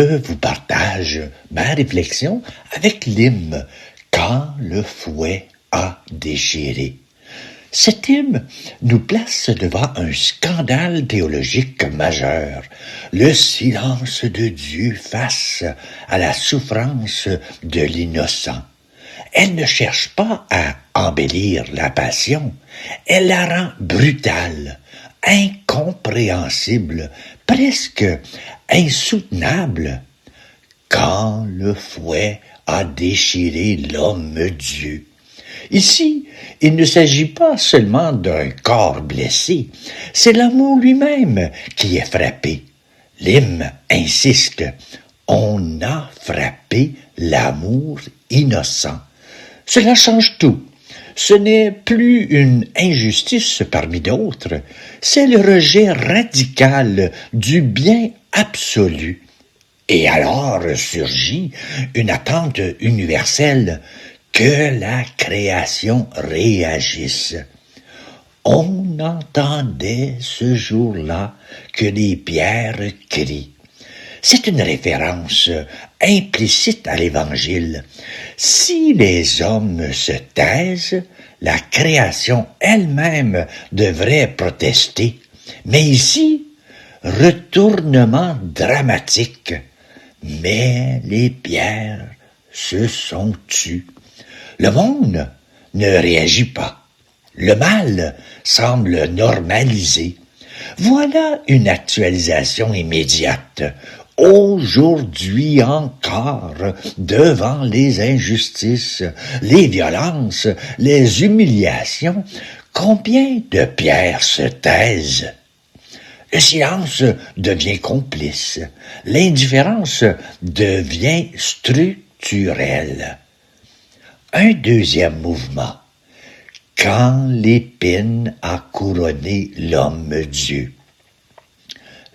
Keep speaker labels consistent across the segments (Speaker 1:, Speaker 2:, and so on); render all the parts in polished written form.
Speaker 1: je vous partage ma réflexion avec l'hymne « Quand le fouet a déchiré ». Cet hymne nous place devant un scandale théologique majeur, le silence de Dieu face à la souffrance de l'innocent. Elle ne cherche pas à embellir la passion, elle la rend brutale, incompréhensible, presque insoutenable. Quand le fouet a déchiré l'homme-dieu. Ici, il ne s'agit pas seulement d'un corps blessé, c'est l'amour lui-même qui est frappé. L'hymne insiste, on a frappé l'amour innocent. Cela change tout. Ce n'est plus une injustice parmi d'autres, c'est le rejet radical du bien absolu. Et alors surgit une attente universelle que la création réagisse. On entendait ce jour-là que les pierres crient. C'est une référence implicite à l'Évangile. Si les hommes se taisent, la création elle-même devrait protester. Mais ici, retournement dramatique. Mais les pierres se sont tues. Le monde ne réagit pas. Le mal semble normalisé. Voilà une actualisation immédiate. Aujourd'hui encore, devant les injustices, les violences, les humiliations, combien de pierres se taisent? Le silence devient complice. L'indifférence devient structurelle. Un deuxième mouvement. Quand l'épine a couronné l'homme-dieu.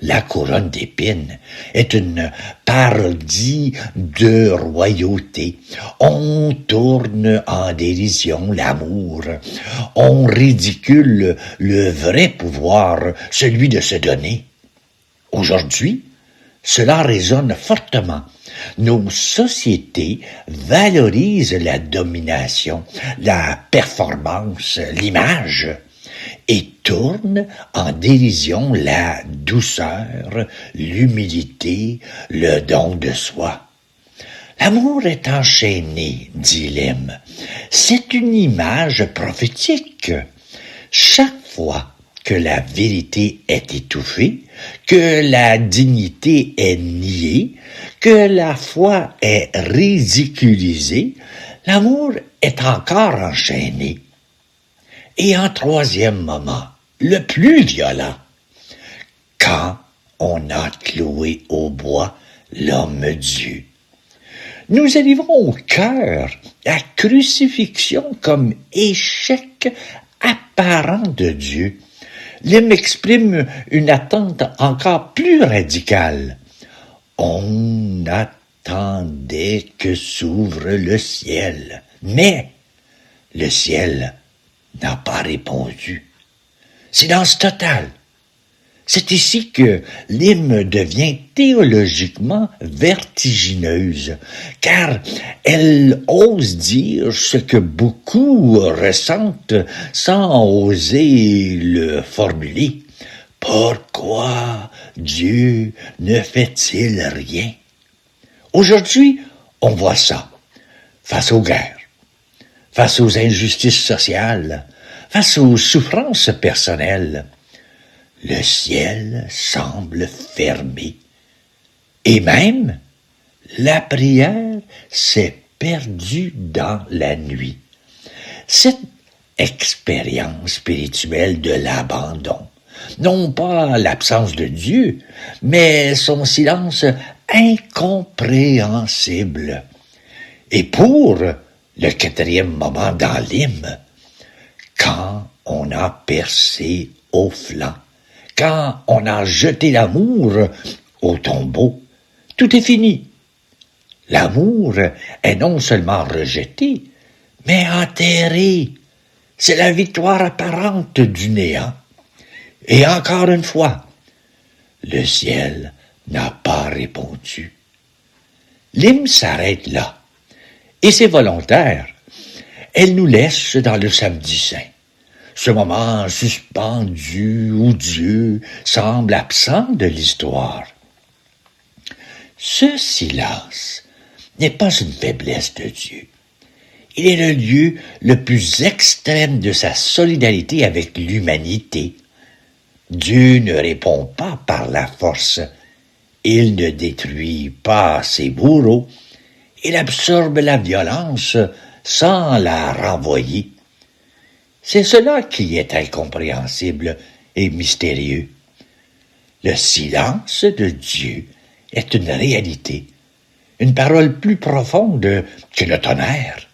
Speaker 1: La couronne d'épines est une parodie de royauté. On tourne en dérision l'amour. On ridicule le vrai pouvoir, celui de se donner. Aujourd'hui, cela résonne fortement. Nos sociétés valorisent la domination, la performance, l'image, et tournent en dérision la douceur, l'humilité, le don de soi. L'amour est enchaîné, dit l'hymne. C'est une image prophétique. Chaque fois que la vérité est étouffée, que la dignité est niée, que la foi est ridiculisée, l'amour est encore enchaîné. Et en troisième moment, le plus violent, quand on a cloué au bois l'homme-dieu. Nous arrivons au cœur, la crucifixion comme échec apparent de Dieu. L'hymne exprime une attente encore plus radicale. On attendait que s'ouvre le ciel, mais le ciel n'a pas répondu. Silence total. C'est ici que l'hymne devient théologiquement vertigineuse, car elle ose dire ce que beaucoup ressentent sans oser le formuler. Pourquoi Dieu ne fait-il rien? Aujourd'hui, on voit ça, face aux guerres, face aux injustices sociales, face aux souffrances personnelles. Le ciel semble fermé. Et même, la prière s'est perdue dans la nuit. Cette expérience spirituelle de l'abandon, non pas l'absence de Dieu, mais son silence incompréhensible. Et pour le quatrième moment dans l'hymne, quand on a percé au flanc, quand on a jeté l'amour au tombeau, tout est fini. L'amour est non seulement rejeté, mais enterré. C'est la victoire apparente du néant. Et encore une fois, le ciel n'a pas répondu. L'hymne s'arrête là, et c'est volontaire. Elle nous laisse dans le samedi saint, ce moment suspendu où Dieu semble absent de l'histoire. Ce silence n'est pas une faiblesse de Dieu. Il est le lieu le plus extrême de sa solidarité avec l'humanité. Dieu ne répond pas par la force. Il ne détruit pas ses bourreaux. Il absorbe la violence sans la renvoyer. C'est cela qui est incompréhensible et mystérieux. Le silence de Dieu est une réalité, une parole plus profonde que le tonnerre.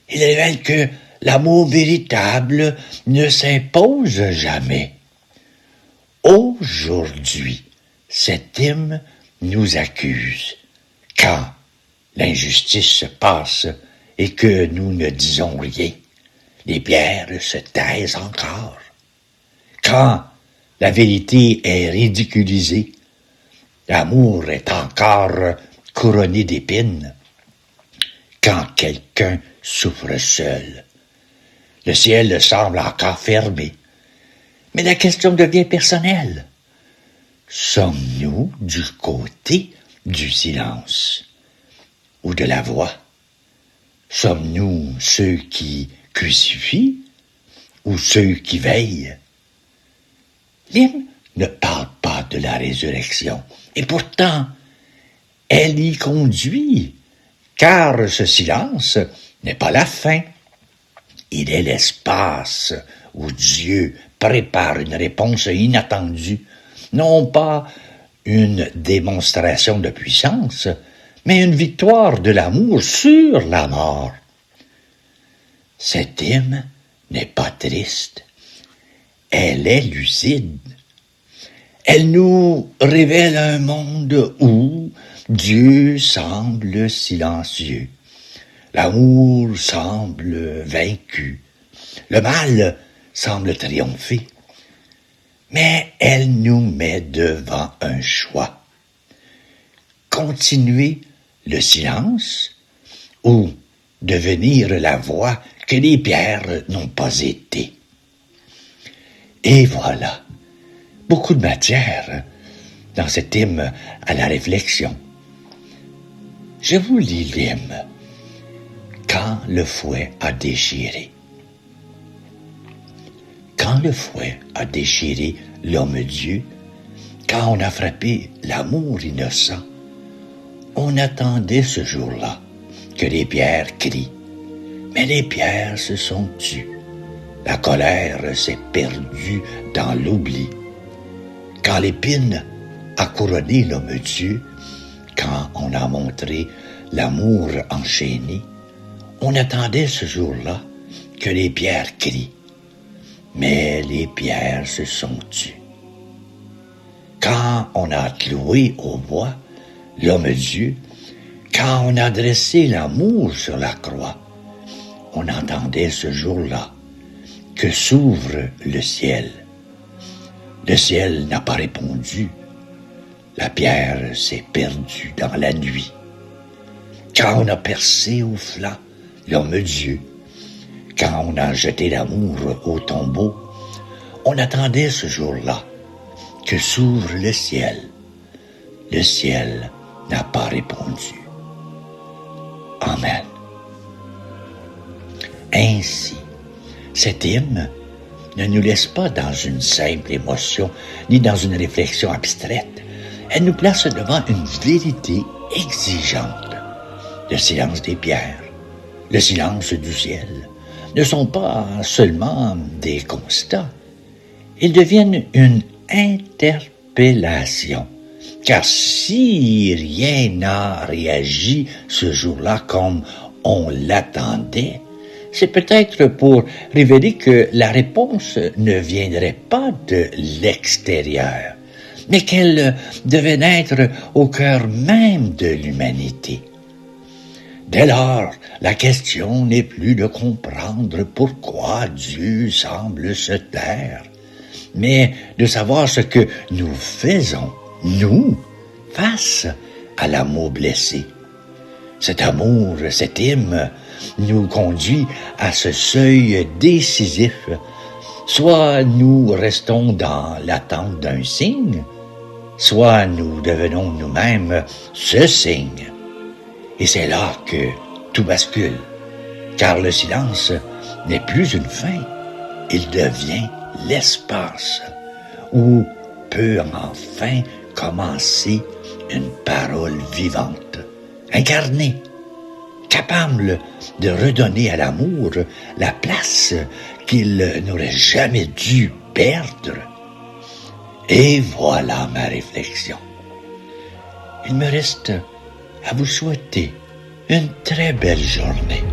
Speaker 1: Il révèle que l'amour véritable ne s'impose jamais. Aujourd'hui, cet hymne nous accuse. Quand l'injustice se passe et que nous ne disons rien, les pierres se taisent encore. Quand la vérité est ridiculisée, l'amour est encore couronné d'épines. Quand quelqu'un souffre seul, le ciel semble encore fermé. Mais la question devient personnelle. Sommes-nous du côté du silence ou de la voix? Sommes-nous ceux qui crucifient ou ceux qui veillent? L'hymne ne parle pas de la résurrection, et pourtant, elle y conduit, car ce silence n'est pas la fin. Il est l'espace où Dieu prépare une réponse inattendue, non pas une démonstration de puissance, mais une victoire de l'amour sur la mort. Cette hymne n'est pas triste, elle est lucide. Elle nous révèle un monde où Dieu semble silencieux, l'amour semble vaincu, le mal semble triompher. Mais elle nous met devant un choix. Continuer le silence ou devenir la voix que les pierres n'ont pas été. Et voilà, beaucoup de matière dans cet hymne à la réflexion. Je vous lis l'hymne. Quand le fouet a déchiré. Quand le fouet a déchiré l'homme-dieu, quand on a frappé l'amour innocent, on attendait ce jour-là que les pierres crient. Mais les pierres se sont tues. La colère s'est perdue dans l'oubli. Quand l'épine a couronné l'homme-dieu, quand on a montré l'amour enchaîné, on attendait ce jour-là que les pierres crient. Mais les pierres se sont tues. Quand on a cloué au bois l'homme-dieu, quand on a dressé l'amour sur la croix, on entendait ce jour-là que s'ouvre le ciel. Le ciel n'a pas répondu. La pierre s'est perdue dans la nuit. Quand on a percé au flanc l'homme-dieu, quand on a jeté l'amour au tombeau, on attendait ce jour-là que s'ouvre le ciel. Le ciel n'a pas répondu. Amen. Ainsi, cet hymne ne nous laisse pas dans une simple émotion, ni dans une réflexion abstraite. Elle nous place devant une vérité exigeante. Le silence des pierres, le silence du ciel, ne sont pas seulement des constats. Ils deviennent une interpellation. Car si rien n'a réagi ce jour-là comme on l'attendait, c'est peut-être pour révéler que la réponse ne viendrait pas de l'extérieur, mais qu'elle devait naître au cœur même de l'humanité. Dès lors, la question n'est plus de comprendre pourquoi Dieu semble se taire, mais de savoir ce que nous faisons, nous, face à l'amour blessé. Cet amour, cet hymne, nous conduit à ce seuil décisif. Soit nous restons dans l'attente d'un signe, soit nous devenons nous-mêmes ce signe. Et c'est là que tout bascule, car le silence n'est plus une fin, il devient l'espace où peut enfin commencer une parole vivante, incarnée, capable de redonner à l'amour la place qu'il n'aurait jamais dû perdre. Et voilà ma réflexion. Il me reste à vous souhaiter une très belle journée.